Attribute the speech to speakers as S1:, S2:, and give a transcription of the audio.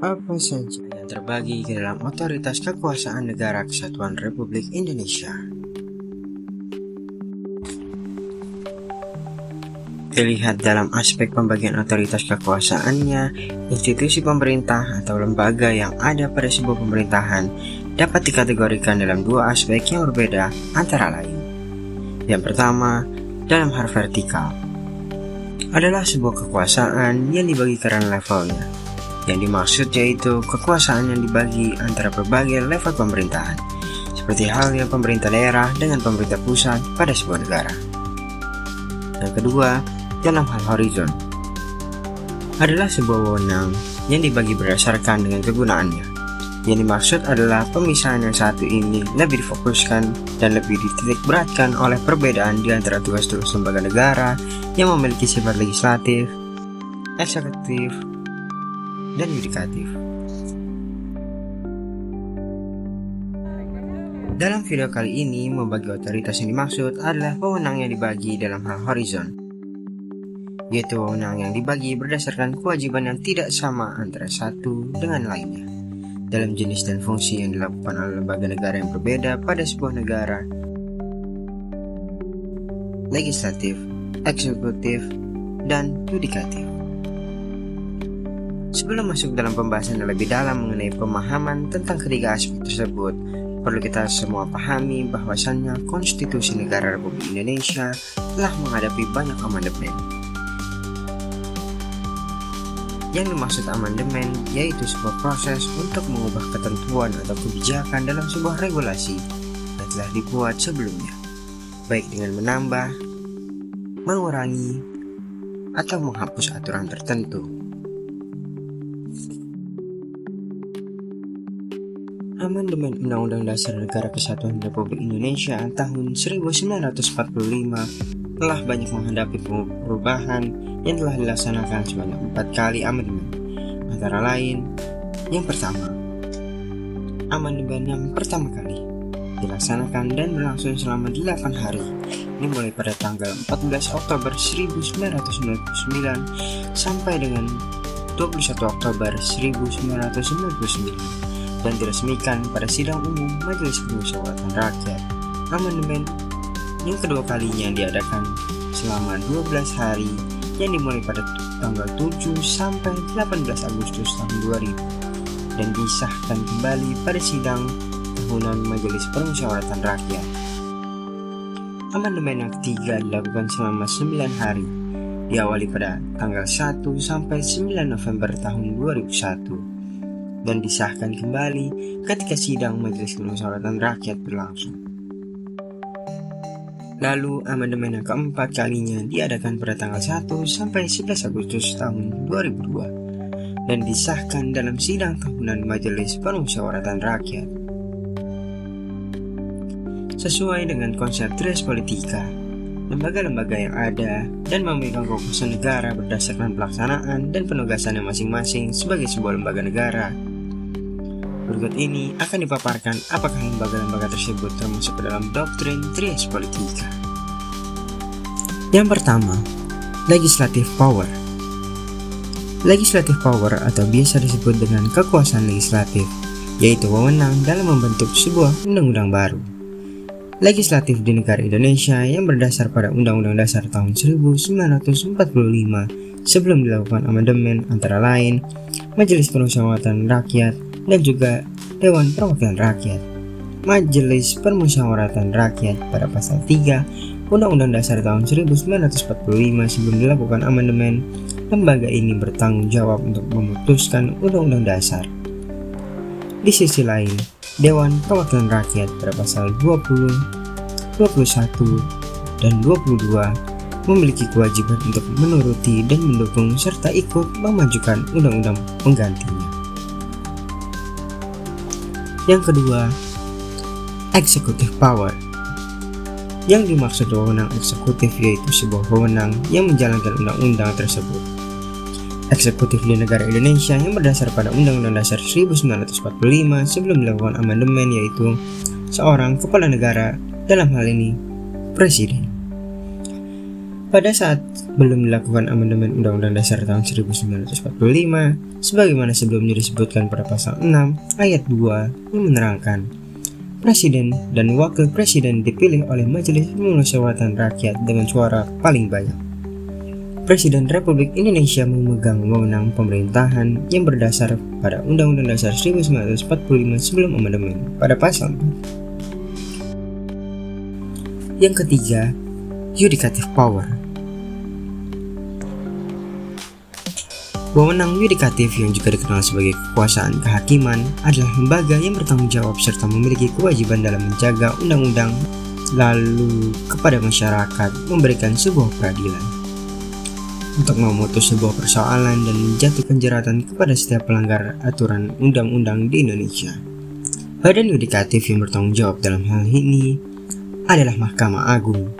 S1: Apa saja yang terbagi ke dalam otoritas kekuasaan negara kesatuan Republik Indonesia? Dilihat dalam aspek pembagian otoritas kekuasaannya, institusi pemerintah atau lembaga yang ada pada sebuah pemerintahan dapat dikategorikan dalam dua aspek yang berbeda antara lain. Yang pertama, dalam hal vertikal, adalah sebuah kekuasaan yang dibagi karena levelnya. Yang dimaksud yaitu kekuasaan yang dibagi antara berbagai level pemerintahan, seperti halnya pemerintah daerah dengan pemerintah pusat pada sebuah negara. Yang kedua, dalam hal horizon, adalah sebuah wewenang yang dibagi berdasarkan dengan kegunaannya. Yang dimaksud adalah pemisahan yang satu ini lebih difokuskan dan lebih dititik beratkan oleh perbedaan di antara tugas-tugas lembaga negara yang memiliki sifat legislatif, eksekutif, dan yudikatif. Dalam video kali ini, membagi otoritas yang dimaksud adalah wewenang yang dibagi dalam hal horizon, yaitu wewenang yang dibagi berdasarkan kewajiban yang tidak sama antara satu dengan lainnya dalam jenis dan fungsi yang dilakukan oleh lembaga negara yang berbeda pada sebuah negara: legislatif, eksekutif, dan yudikatif. Sebelum masuk dalam pembahasan yang lebih dalam mengenai pemahaman tentang ketiga aspek tersebut, perlu kita semua pahami bahwasannya Konstitusi Negara Republik Indonesia telah menghadapi banyak amandemen. Yang dimaksud amandemen yaitu sebuah proses untuk mengubah ketentuan atau kebijakan dalam sebuah regulasi yang telah dibuat sebelumnya, baik dengan menambah, mengurangi, atau menghapus aturan tertentu. Amandemen Undang-Undang Dasar Negara Kesatuan Republik Indonesia tahun 1945 telah banyak menghadapi perubahan yang telah dilaksanakan sebanyak 4 kali amandemen. Antara lain, yang pertama, amandemen yang pertama kali dilaksanakan dan berlangsung selama 8 hari, ini mulai pada tanggal 14 Oktober 1999 sampai dengan 21 Oktober 1999 dan diresmikan pada sidang umum Majelis Permusyawaratan Rakyat. Amandemen yang kedua kalinya diadakan selama 12 hari yang dimulai pada tanggal 7 sampai 18 Agustus tahun 2000 dan disahkan kembali pada sidang tahunan Majelis Permusyawaratan Rakyat. Amandemen yang ketiga dilakukan selama 9 hari, diawali pada tanggal 1 sampai 9 November tahun 2001 dan disahkan kembali ketika sidang Majelis Permusyawaratan Rakyat berlangsung. Lalu amandemen yang keempat kalinya diadakan pada tanggal 1 sampai 11 Agustus tahun 2002 dan disahkan dalam sidang tahunan Majelis Permusyawaratan Rakyat. Sesuai dengan konsep res politika, lembaga-lembaga yang ada dan memegang kekuasaan negara berdasarkan pelaksanaan dan penugasannya masing-masing sebagai sebuah lembaga negara. Berikut ini akan dipaparkan apakah lembaga-lembaga tersebut termasuk ke dalam doktrin res politika. Yang pertama, legislative power. Legislative power atau biasa disebut dengan kekuasaan legislatif, yaitu wewenang dalam membentuk sebuah undang-undang baru. Legislatif di negara Indonesia yang berdasar pada Undang-Undang Dasar tahun 1945 sebelum dilakukan amandemen antara lain Majelis Permusyawaratan Rakyat dan juga Dewan Perwakilan Rakyat. Majelis Permusyawaratan Rakyat pada pasal 3 Undang-Undang Dasar tahun 1945 sebelum dilakukan amandemen, lembaga ini bertanggung jawab untuk memutuskan Undang-Undang Dasar. Di sisi lain, Dewan Perwakilan Rakyat pada pasal 20, 21, dan 22 memiliki kewajiban untuk menuruti dan mendukung serta ikut memajukan undang-undang penggantinya. Yang kedua, executive power. Yang dimaksud wewenang eksekutif yaitu sebuah wewenang yang menjalankan undang-undang tersebut. Eksekutif di negara Indonesia yang berdasar pada Undang-Undang Dasar 1945 sebelum dilakukan amandemen yaitu seorang kepala negara, dalam hal ini Presiden. pada saat belum dilakukan amandemen Undang-Undang Dasar tahun 1945, sebagaimana sebelumnya disebutkan pada pasal 6 ayat 2 yang menerangkan, Presiden dan Wakil Presiden dipilih oleh Majelis Permusyawaratan Rakyat dengan suara paling banyak. Presiden Republik Indonesia memegang wewenang pemerintahan yang berdasar pada Undang-Undang Dasar 1945 sebelum amandemen pada pasal 4. Yang ketiga, Yudikatif Power. Wewenang yudikatif yang juga dikenal sebagai kekuasaan kehakiman adalah lembaga yang bertanggung jawab serta memiliki kewajiban dalam menjaga undang-undang lalu kepada masyarakat memberikan sebuah peradilan untuk memutus sebuah persoalan dan menjatuhkan jeratan kepada setiap pelanggar aturan undang-undang di Indonesia. Badan yudikatif yang bertanggung jawab dalam hal ini adalah Mahkamah Agung.